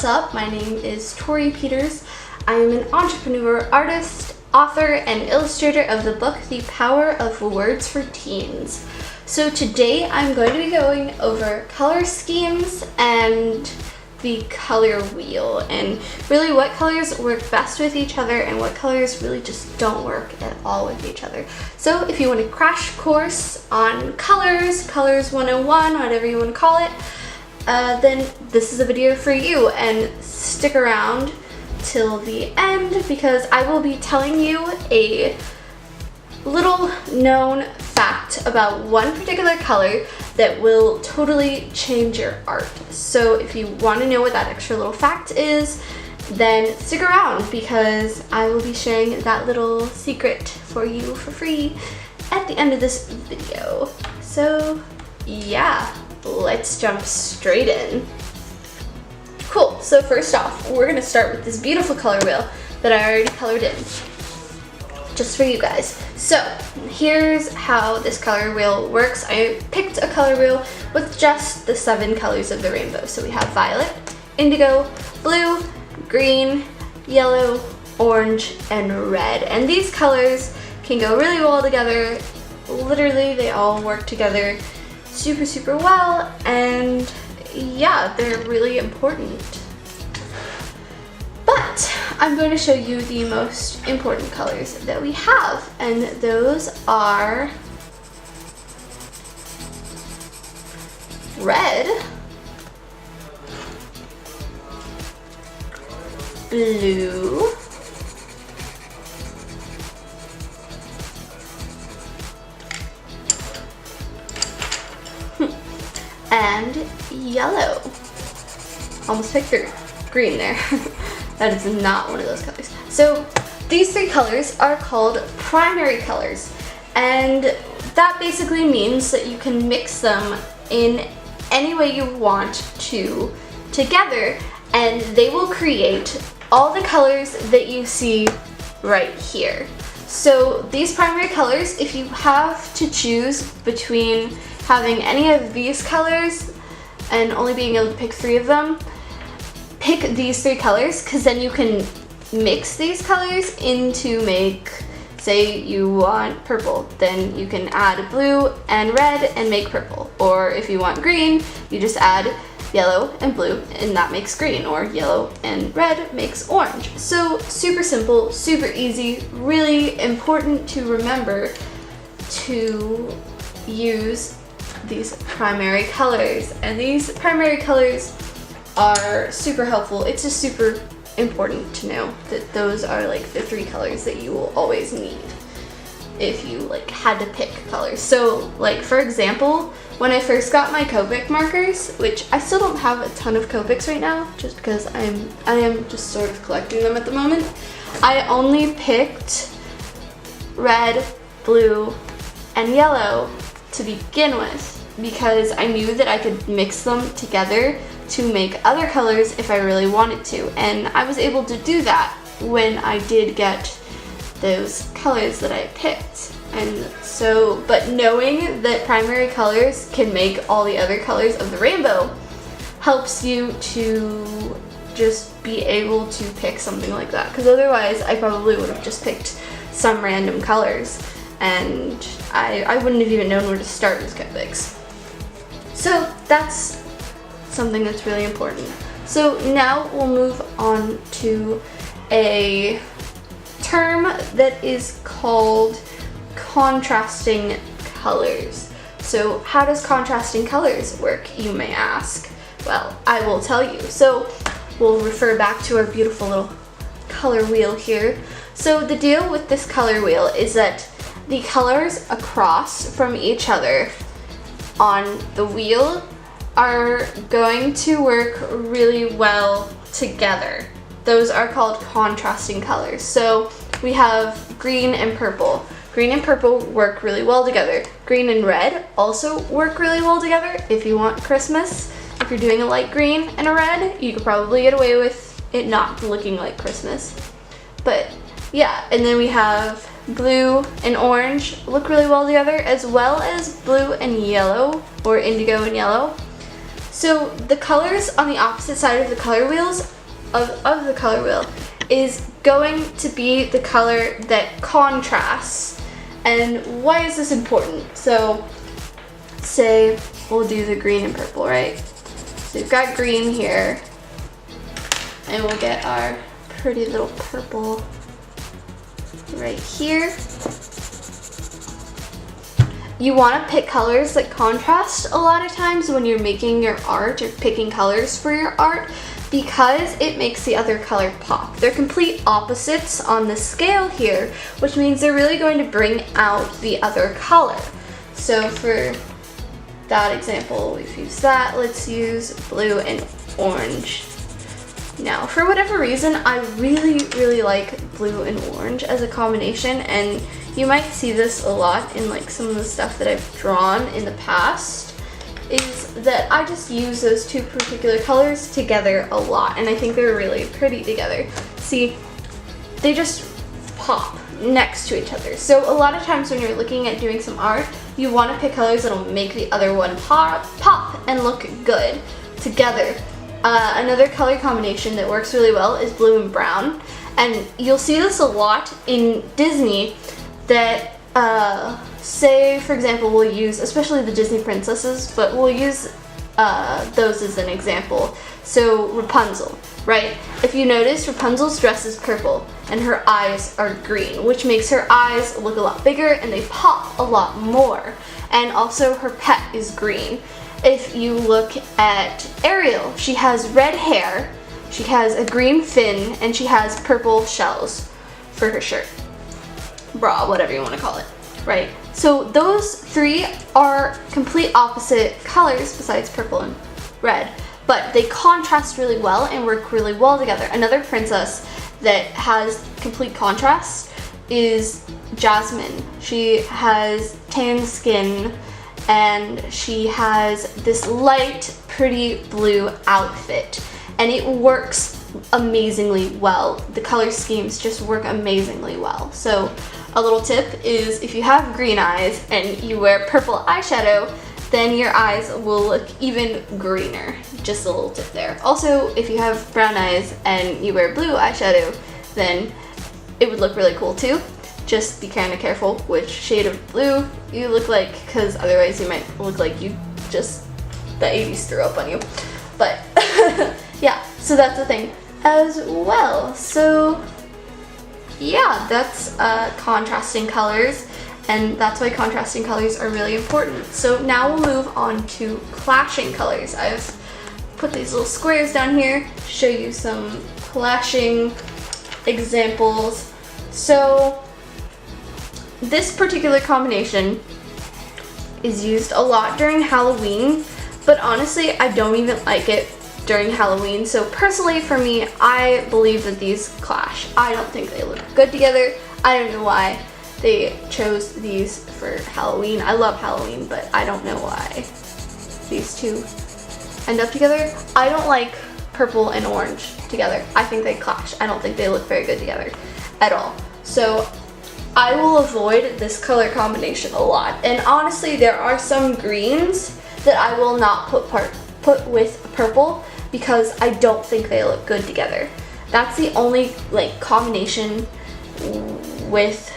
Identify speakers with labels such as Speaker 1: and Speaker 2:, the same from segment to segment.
Speaker 1: What's up? My name is Tori Peters. I am an entrepreneur, artist, author, and illustrator of the book The Power of Words for Teens. So today I'm going to be going over color schemes and the color wheel and really what colors work best with each other and what colors really just don't work at all with each other. So if you want a crash course on colors 101, whatever you want to call it, then this is a video for you, and stick around till the end because I will be telling you a little known fact about one particular color that will totally change your art. So if you want to know what that extra little fact is, then stick around because I will be sharing that little secret for you for free at the end of this video. So yeah, let's jump straight in. Cool, so first off, we're gonna start with this beautiful color wheel that I already colored in, just for you guys. So here's how this color wheel works. I picked a color wheel with just the 7 colors of the rainbow. So we have violet, indigo, blue, green, yellow, orange, and red. And these colors can go really well together. Literally, they all work together super well, and yeah, they're really important. But I'm going to show you the most important colors that we have, and those are red, blue, and yellow. Almost picked green there. That is not one of those colors. So these 3 colors are called primary colors, and that basically means that you can mix them in any way you want to together, and they will create all the colors that you see right here. So these primary colors, if you have to choose between having any of these colors and only being able to pick 3 of them, pick these 3 colors, because then you can mix these colors into make, say you want purple, then you can add blue and red and make purple. Or if you want green, you just add yellow and blue and that makes green, or yellow and red makes orange. So super simple, super easy, really important to remember to use these primary colors. And these primary colors are super helpful. It's just super important to know that those are like the 3 colors that you will always need if you like had to pick colors. So like for example, when I first got my Copic markers, which I still don't have a ton of Copics right now just because I am just sort of collecting them at the moment, I only picked red, blue, and yellow to begin with because I knew that I could mix them together to make other colors if I really wanted to, and I was able to do that when I did get those colors that I picked. And so, but knowing that primary colors can make all the other colors of the rainbow helps you to just be able to pick something like that, because otherwise I probably would have just picked some random colors and I wouldn't have even known where to start with Copics. So that's something that's really important. So now we'll move on to a term that is called contrasting colors. So how does contrasting colors work, you may ask? Well, I will tell you. So we'll refer back to our beautiful little color wheel here. So the deal with this color wheel is that the colors across from each other on the wheel are going to work really well together. Those are called contrasting colors. So we have green and purple. Green and purple work really well together. Green and red also work really well together. If you want Christmas, if you're doing a light green and a red, you could probably get away with it not looking like Christmas. But yeah, and then we have blue and orange look really well together, as well as blue and yellow, or indigo and yellow. So the colors on the opposite side of the color wheels of the color wheel is going to be the color that contrasts. And why is this important? So say we'll do the green and purple, right? So we've got green here, and we'll get our pretty little purple right here. You want to pick colors that contrast a lot of times when you're making your art or picking colors for your art, because it makes the other color pop. They're complete opposites on the scale here, which means they're really going to bring out the other color. So for that example, we've used that. Let's use blue and orange. Now, for whatever reason, I really like blue and orange as a combination, and you might see this a lot in like some of the stuff that I've drawn in the past, is that I just use those two particular colors together a lot, and I think they're really pretty together. See, they just pop next to each other. So a lot of times when you're looking at doing some art, you want to pick colors that'll make the other one pop and look good together. Another color combination that works really well is blue and brown, and you'll see this a lot in Disney that say, for example, we'll use, especially the Disney princesses, but we'll use those as an example. So Rapunzel, right? If you notice, Rapunzel's dress is purple and her eyes are green, which makes her eyes look a lot bigger and they pop a lot more. And also her pet is green. If you look at Ariel, she has red hair, she has a green fin, and she has purple shells for her shirt, bra, whatever you want to call it, right? So those three are complete opposite colors besides purple and red, but they contrast really well and work really well together. Another princess that has complete contrast is Jasmine. She has tan skin and she has this light, pretty blue outfit, and it works amazingly well. The color schemes just work amazingly well. So a little tip is, if you have green eyes and you wear purple eyeshadow, then your eyes will look even greener. Just a little tip there. Also, if you have brown eyes and you wear blue eyeshadow, then it would look really cool too. Just be kind of careful which shade of blue you look like, because otherwise you might look like you just, the 80s threw up on you. But yeah, so that's the thing as well. So yeah, that's contrasting colors, and that's why contrasting colors are really important. So now we'll move on to clashing colors. I've put these little squares down here to show you some clashing examples. So this particular combination is used a lot during Halloween, but honestly, I don't even like it during Halloween. So personally for me, I believe that these clash. I don't think they look good together. I don't know why they chose these for Halloween. I love Halloween, but I don't know why these two end up together. I don't like purple and orange together. I think they clash. I don't think they look very good together at all. So I will avoid this color combination a lot. And honestly, there are some greens that I will not put with purple because I don't think they look good together. That's the only like combination with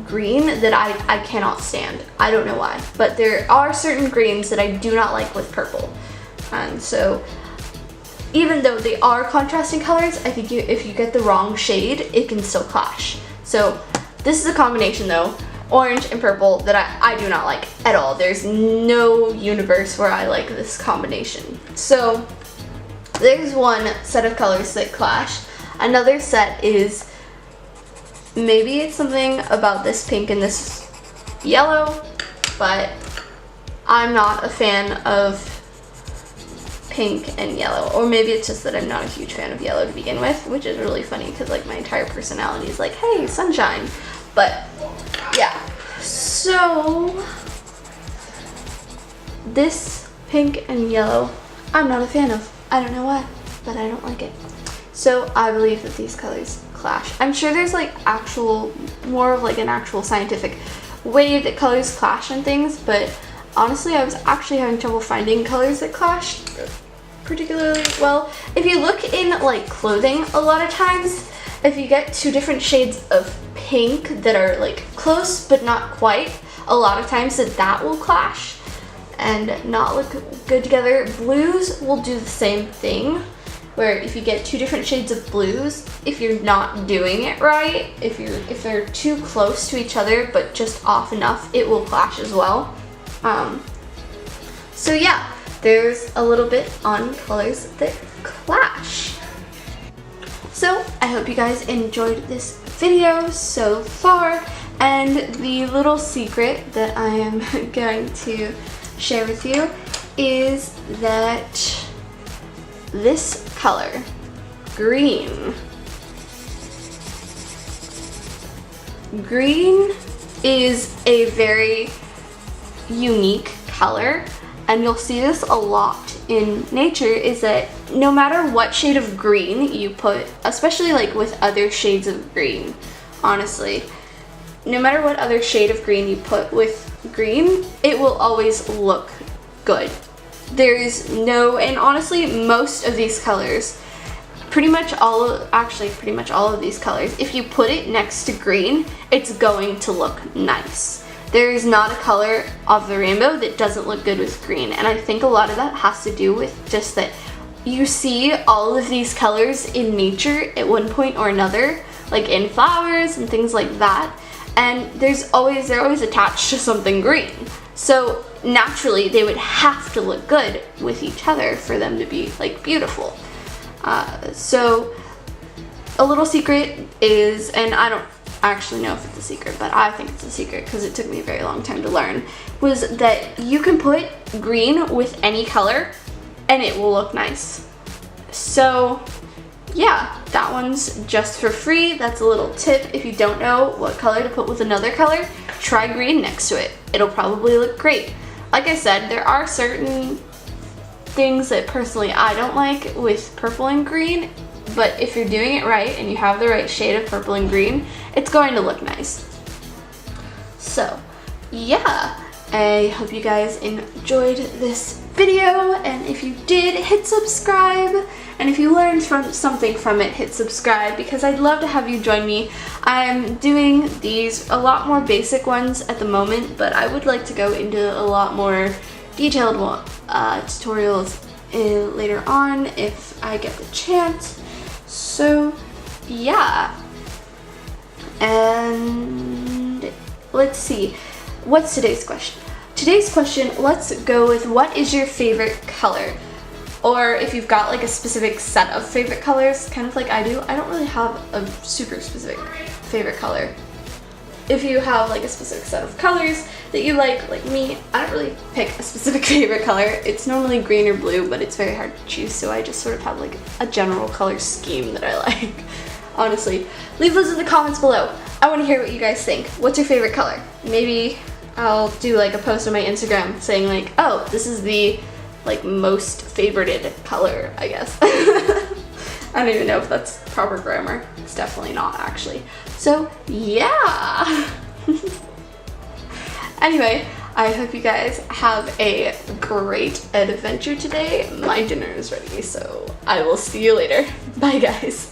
Speaker 1: green that I cannot stand. I don't know why, but there are certain greens that I do not like with purple. And so even though they are contrasting colors, I think if you get the wrong shade, it can still clash. So this is a combination though, orange and purple, that I do not like at all. There's no universe where I like this combination. So there's one set of colors that clash. Another set is, maybe it's something about this pink and this yellow, but I'm not a fan of pink and yellow. Or maybe it's just that I'm not a huge fan of yellow to begin with, which is really funny because like my entire personality is like, hey, sunshine. But yeah, so this pink and yellow, I'm not a fan of. I don't know why, but I don't like it. So I believe that these colors clash. I'm sure there's like more of like an actual scientific way that colors clash and things, but honestly I was actually having trouble finding colors that clashed. particularly well. If you look in like clothing, a lot of times, if you get two different shades of pink that are like close but not quite, a lot of times that will clash and not look good together. Blues will do the same thing, where if you get two different shades of blues, if you're not doing it right, if they're too close to each other but just off enough, it will clash as well. So yeah, there's a little bit on colors that clash. So I hope you guys enjoyed this video so far, and the little secret that I am going to share with you is that this color, green is a very unique color, and you'll see this a lot in nature, is that no matter what shade of green you put, especially like with other shades of green, honestly, no matter what other shade of green you put with green, it will always look good. There's no, and honestly, most of these colors, pretty much all of these colors, if you put it next to green, it's going to look nice. There is not a color of the rainbow that doesn't look good with green, and I think a lot of that has to do with just that you see all of these colors in nature at one point or another, like in flowers and things like that, and they're always attached to something green. So naturally, they would have to look good with each other for them to be like beautiful. So a little secret is, and I don't actually know if it's a secret, but I think it's a secret because it took me a very long time to learn, was that you can put green with any color and it will look nice. So yeah, that one's just for free. That's a little tip. If you don't know what color to put with another color, try green next to it. It'll probably look great. Like I said, there are certain things that personally I don't like with purple and green, but if you're doing it right and you have the right shade of purple and green, it's going to look nice. So yeah, I hope you guys enjoyed this video, and if you did, hit subscribe, and if you learned something from it, hit subscribe, because I'd love to have you join me. I'm doing these a lot more basic ones at the moment, but I would like to go into a lot more detailed tutorials later on if I get the chance. So yeah, and let's see, what's today's question? Today's question, let's go with, what is your favorite color? Or if you've got like a specific set of favorite colors, kind of like I do. I don't really have a super specific favorite color. If you have like a specific set of colors that you like me, I don't really pick a specific favorite color. It's normally green or blue, but it's very hard to choose, so I just sort of have like a general color scheme that I like. Honestly, leave those in the comments below. I want to hear what you guys think. What's your favorite color? Maybe I'll do like a post on my Instagram saying like, oh, this is the like most favorited color, I guess. I don't even know if that's proper grammar. It's definitely not, actually. So yeah. Anyway, I hope you guys have a great adventure today. My dinner is ready, so I will see you later. Bye, guys.